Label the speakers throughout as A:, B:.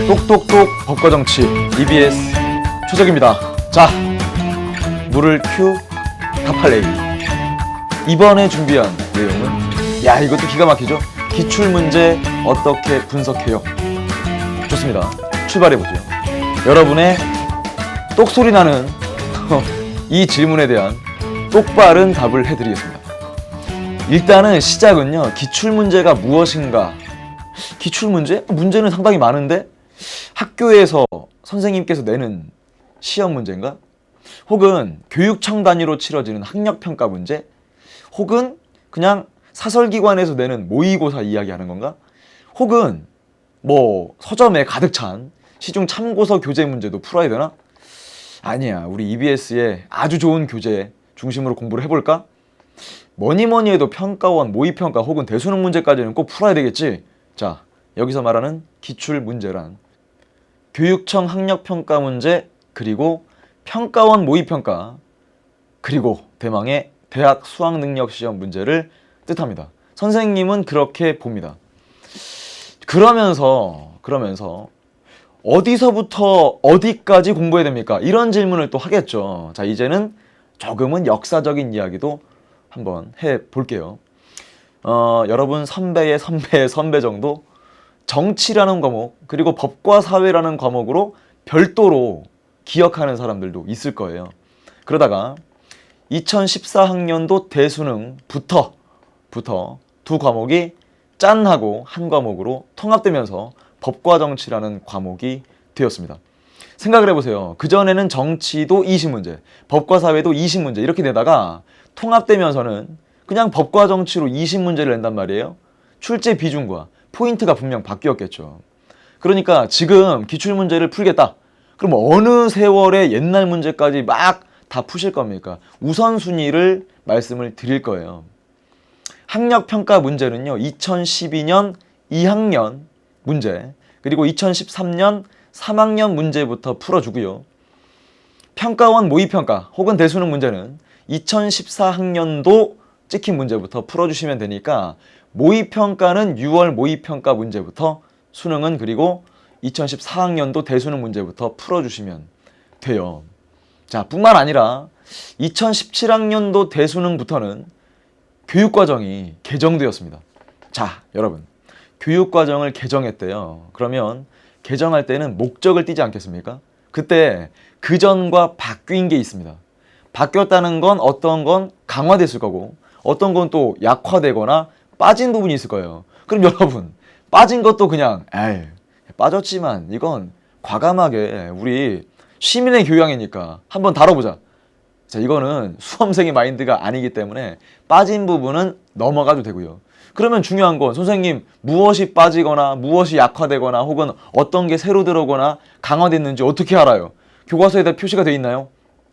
A: 똑똑똑 법과 정치 EBS 초석입니다. 자, 물을 큐 타팔레이. 이번에 준비한 내용은 이것도 기가 막히죠. 기출문제 어떻게 분석해요? 좋습니다. 출발해보죠. 여러분의 똑소리 나는 이 질문에 대한 똑바른 답을 해드리겠습니다. 일단은 시작은요, 기출문제가 무엇인가? 기출문제? 문제는 상당히 많은데 학교에서 선생님께서 내는 시험 문제인가? 혹은 교육청 단위로 치러지는 학력평가 문제? 혹은 그냥 사설기관에서 내는 모의고사 이야기하는 건가? 혹은 뭐 서점에 가득 찬 시중 참고서 교재 문제도 풀어야 되나? 아니야, 우리 EBS의 아주 좋은 교재 중심으로 공부를 해볼까? 뭐니 해도 평가원, 모의평가 혹은 대수능 문제까지는 꼭 풀어야 되겠지? 자, 여기서 말하는 기출 문제란 교육청 학력평가 문제, 그리고 평가원 모의평가, 그리고 대망의 대학 수학능력시험 문제를 뜻합니다. 선생님은 그렇게 봅니다. 그러면서 어디서부터 어디까지 공부해야 됩니까? 이런 질문을 또 하겠죠. 자, 이제는 조금은 역사적인 이야기도 한번 해볼게요. 여러분 선배의 선배의 선배 정도 정치라는 과목, 그리고 법과 사회라는 과목으로 별도로 기억하는 사람들도 있을 거예요. 그러다가 2014학년도 대수능부터 두 과목이 짠하고 한 과목으로 통합되면서 법과 정치라는 과목이 되었습니다. 생각을 해보세요. 그전에는 정치도 20문제, 법과 사회도 20문제 이렇게 되다가 통합되면서는 그냥 법과 정치로 20문제를 낸단 말이에요. 출제 비중과 포인트가 분명 바뀌었겠죠. 그러니까 지금 기출문제를 풀겠다. 그럼 어느 세월의 옛날 문제까지 막 다 푸실 겁니까? 우선순위를 말씀을 드릴 거예요. 학력평가 문제는요, 2012년 2학년 문제, 그리고 2013년 3학년 문제부터 풀어주고요. 평가원 모의평가 혹은 대수능 문제는 2014학년도 찍힌 문제부터 풀어주시면 되니까 모의평가는 6월 모의평가 문제부터, 수능은 그리고 2014학년도 대수능 문제부터 풀어주시면 돼요. 자, 뿐만 아니라 2017학년도 대수능부터는 교육과정이 개정되었습니다. 자, 여러분, 교육과정을 개정했대요. 그러면 개정할 때는 목적을 띠지 않겠습니까? 그때 그전과 바뀐 게 있습니다. 바뀌었다는 건 어떤 건 강화됐을 거고 어떤 건 또 약화되거나 빠진 부분이 있을 거예요. 그럼 여러분, 빠진 것도 그냥 빠졌지만 이건 과감하게 우리 시민의 교양이니까 한번 다뤄보자. 자, 이거는 수험생의 마인드가 아니기 때문에 빠진 부분은 넘어가도 되고요. 그러면 중요한 건 선생님, 무엇이 빠지거나 무엇이 약화되거나 혹은 어떤 게 새로 들어오거나 강화됐는지 어떻게 알아요? 교과서에다 표시가 돼 있나요?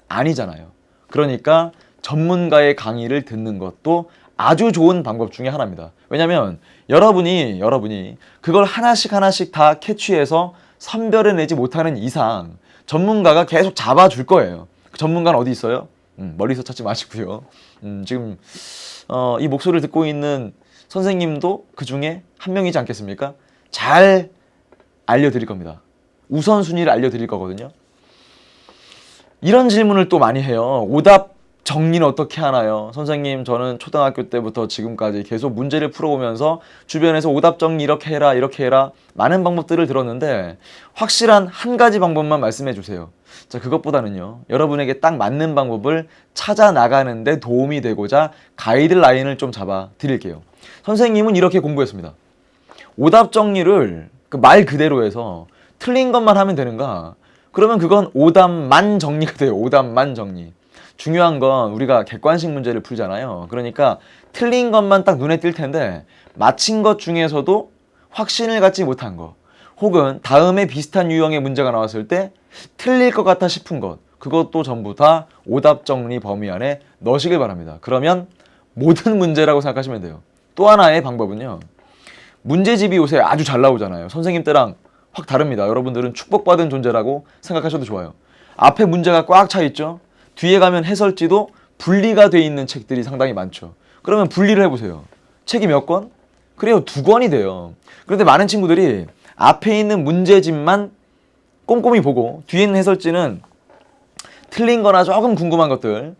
A: 아니잖아요. 그러니까 전문가의 강의를 듣는 것도 아주 좋은 방법 중에 하나입니다. 왜냐면 여러분이 그걸 하나씩 다 캐치해서 선별해내지 못하는 이상 전문가가 계속 잡아줄 거예요. 그 전문가는 어디 있어요? 멀리서 찾지 마시고요. 지금 이 목소리를 듣고 있는 선생님도 그 중에 한 명이지 않겠습니까? 잘 알려드릴 겁니다. 우선순위를 알려드릴 거거든요. 이런 질문을 또 많이 해요. 오답 정리는 어떻게 하나요? 선생님, 저는 초등학교 때부터 지금까지 계속 문제를 풀어오면서 주변에서 오답 정리 이렇게 해라 많은 방법들을 들었는데 확실한 한 가지 방법만 말씀해 주세요. 자, 그것보다는요, 여러분에게 딱 맞는 방법을 찾아 나가는데 도움이 되고자 가이드라인을 좀 잡아 드릴게요. 선생님은 이렇게 공부했습니다. 오답 정리를 그 말 그대로 해서 틀린 것만 하면 되는가? 그러면 그건 오답만 정리가 돼요. 오답만 정리. 중요한 건 우리가 객관식 문제를 풀잖아요. 그러니까 틀린 것만 딱 눈에 띌 텐데 맞힌 것 중에서도 확신을 갖지 못한 것, 혹은 다음에 비슷한 유형의 문제가 나왔을 때 틀릴 것 같아 싶은 것, 그것도 전부 다 오답 정리 범위 안에 넣으시길 바랍니다. 그러면 모든 문제라고 생각하시면 돼요. 또 하나의 방법은요, 문제집이 요새 아주 잘 나오잖아요. 선생님 때랑 확 다릅니다. 여러분들은 축복받은 존재라고 생각하셔도 좋아요. 앞에 문제가 꽉 차 있죠. 뒤에 가면 해설지도 분리가 돼 있는 책들이 상당히 많죠. 그러면 분리를 해보세요. 책이 몇 권? 그래요, 2권이 돼요. 그런데 많은 친구들이 앞에 있는 문제집만 꼼꼼히 보고 뒤에 있는 해설지는 틀린 거나 조금 궁금한 것들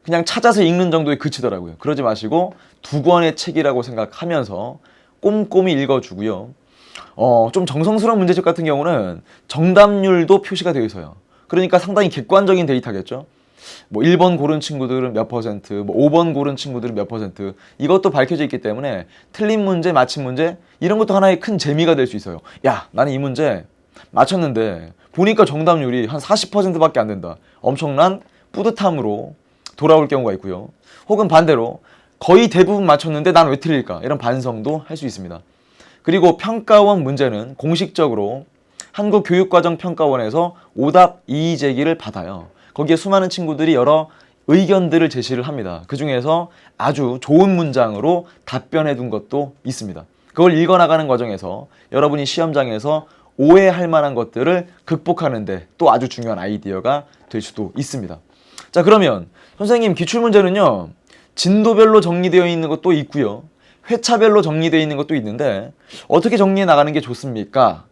A: 그냥 찾아서 읽는 정도에 그치더라고요. 그러지 마시고 두 권의 책이라고 생각하면서 꼼꼼히 읽어주고요. 좀 정성스러운 문제집 같은 경우는 정답률도 표시가 되어 있어요. 그러니까 상당히 객관적인 데이터겠죠. 뭐 1번 고른 친구들은 몇 퍼센트, 뭐 5번 고른 친구들은 몇 퍼센트, 이것도 밝혀져 있기 때문에 틀린 문제, 맞힌 문제 이런 것도 하나의 큰 재미가 될 수 있어요. 야, 나는 이 문제 맞췄는데 보니까 정답률이 한 40%밖에 안 된다. 엄청난 뿌듯함으로 돌아올 경우가 있고요. 혹은 반대로 거의 대부분 맞췄는데 난 왜 틀릴까? 이런 반성도 할 수 있습니다. 그리고 평가원 문제는 공식적으로 한국교육과정평가원에서 오답 이의 제기를 받아요. 거기에 수많은 친구들이 여러 의견들을 제시를 합니다. 그 중에서 아주 좋은 문장으로 답변해 둔 것도 있습니다. 그걸 읽어나가는 과정에서 여러분이 시험장에서 오해할 만한 것들을 극복하는데 또 아주 중요한 아이디어가 될 수도 있습니다. 자, 그러면 선생님 기출문제는요, 진도별로 정리되어 있는 것도 있고요, 회차별로 정리되어 있는 것도 있는데 어떻게 정리해 나가는 게 좋습니까?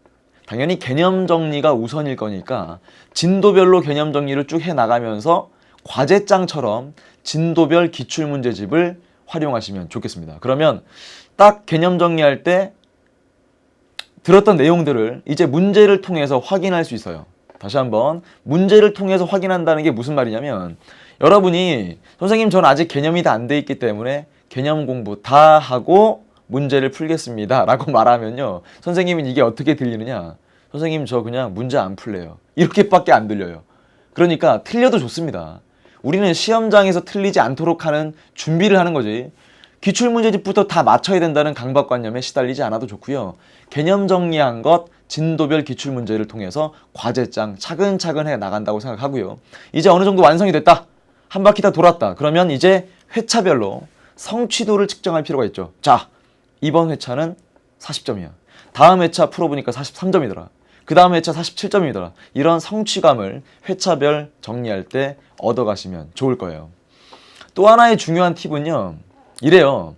A: 당연히 개념 정리가 우선일 거니까 진도별로 개념 정리를 쭉 해나가면서 과제장처럼 진도별 기출문제집을 활용하시면 좋겠습니다. 그러면 딱 개념 정리할 때 들었던 내용들을 이제 문제를 통해서 확인할 수 있어요. 다시 한번, 문제를 통해서 확인한다는 게 무슨 말이냐면, 여러분이 선생님 전 아직 개념이 다 안 돼 있기 때문에 개념 공부 다 하고 문제를 풀겠습니다 라고 말하면요, 선생님은 이게 어떻게 들리느냐, 선생님 저 그냥 문제 안 풀래요, 이렇게밖에 안 들려요. 그러니까 틀려도 좋습니다. 우리는 시험장에서 틀리지 않도록 하는 준비를 하는 거지, 기출문제집부터 다 맞춰야 된다는 강박관념에 시달리지 않아도 좋고요. 개념 정리한 것 진도별 기출문제를 통해서 과제장 차근차근 해 나간다고 생각하고요. 이제 어느 정도 완성이 됐다, 한 바퀴 다 돌았다, 그러면 이제 회차별로 성취도를 측정할 필요가 있죠. 자, 이번 회차는 40점이야. 다음 회차 풀어보니까 43점이더라. 그 다음 회차 47점이더라. 이런 성취감을 회차별 정리할 때 얻어가시면 좋을 거예요. 또 하나의 중요한 팁은요, 이래요.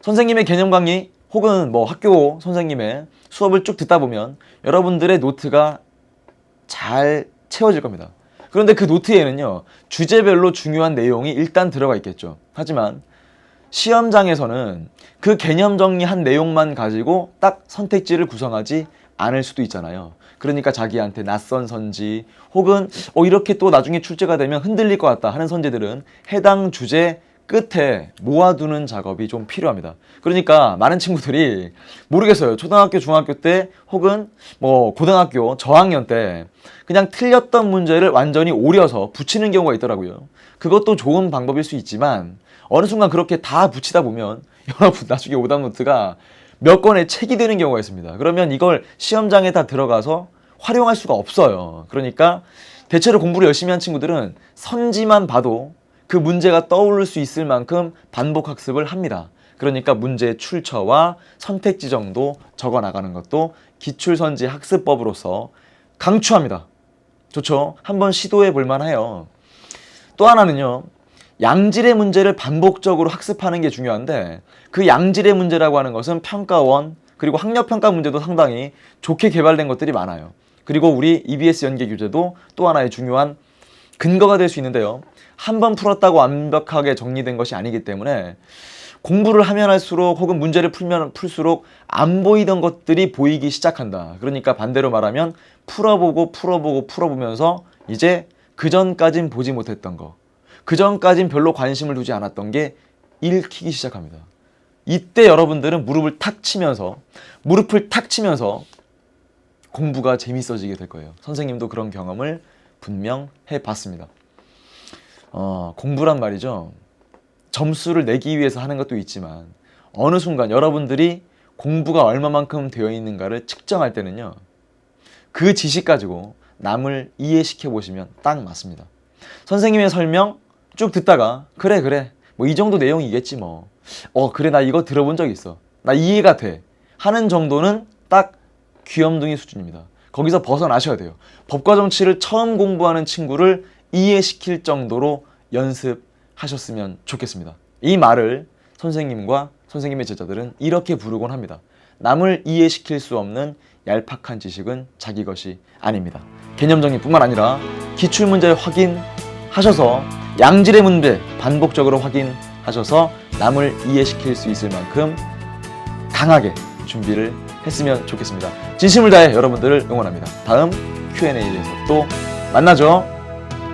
A: 선생님의 개념 강의 혹은 뭐 학교 선생님의 수업을 쭉 듣다 보면 여러분들의 노트가 잘 채워질 겁니다. 그런데 그 노트에는요, 주제별로 중요한 내용이 일단 들어가 있겠죠. 하지만 시험장에서는 그 개념 정리한 내용만 가지고 딱 선택지를 구성하지 않을 수도 있잖아요. 그러니까 자기한테 낯선 선지 혹은 이렇게 또 나중에 출제가 되면 흔들릴 것 같다 하는 선지들은 해당 주제 끝에 모아두는 작업이 좀 필요합니다. 그러니까 많은 친구들이 모르겠어요. 초등학교, 중학교 때 혹은 뭐 고등학교 저학년 때 그냥 틀렸던 문제를 완전히 오려서 붙이는 경우가 있더라고요. 그것도 좋은 방법일 수 있지만 어느 순간 그렇게 다 붙이다 보면 여러분 나중에 오답 노트가 몇 권의 책이 되는 경우가 있습니다. 그러면 이걸 시험장에 다 들어가서 활용할 수가 없어요. 그러니까 대체로 공부를 열심히 한 친구들은 선지만 봐도 그 문제가 떠오를 수 있을 만큼 반복 학습을 합니다. 그러니까 문제의 출처와 선택지 정도 적어 나가는 것도 기출선지 학습법으로서 강추합니다. 좋죠? 한번 시도해 볼 만해요. 또 하나는요, 양질의 문제를 반복적으로 학습하는 게 중요한데, 그 양질의 문제라고 하는 것은 평가원 그리고 학력평가 문제도 상당히 좋게 개발된 것들이 많아요. 그리고 우리 EBS 연계 교재도 또 하나의 중요한 근거가 될 수 있는데요, 한 번 풀었다고 완벽하게 정리된 것이 아니기 때문에 공부를 하면 할수록 혹은 문제를 풀면 풀수록 안 보이던 것들이 보이기 시작한다. 그러니까 반대로 말하면 풀어보면서 이제 그전까진 보지 못했던 거, 그전까진 별로 관심을 두지 않았던 게 읽히기 시작합니다. 이때 여러분들은 무릎을 탁 치면서 공부가 재밌어지게 될 거예요. 선생님도 그런 경험을 분명 해봤습니다. 공부란 말이죠, 점수를 내기 위해서 하는 것도 있지만 어느 순간 여러분들이 공부가 얼마만큼 되어 있는가를 측정할 때는요, 그 지식 가지고 남을 이해시켜 보시면 딱 맞습니다. 선생님의 설명 쭉 듣다가 그래 뭐 이 정도 내용이겠지 뭐, 그래 나 이거 들어본 적 있어, 나 이해가 돼 하는 정도는 딱 귀염둥이 수준입니다. 거기서 벗어나셔야 돼요. 법과 정치를 처음 공부하는 친구를 이해시킬 정도로 연습하셨으면 좋겠습니다. 이 말을 선생님과 선생님의 제자들은 이렇게 부르곤 합니다. 남을 이해시킬 수 없는 얄팍한 지식은 자기 것이 아닙니다. 개념 정리뿐만 아니라 기출문제 확인하셔서 양질의 문제 반복적으로 확인하셔서 남을 이해시킬 수 있을 만큼 강하게 준비를 했으면 좋겠습니다. 진심을 다해 여러분들을 응원합니다. 다음 Q&A에서 또 만나죠.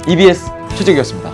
A: EBS 최재규였습니다.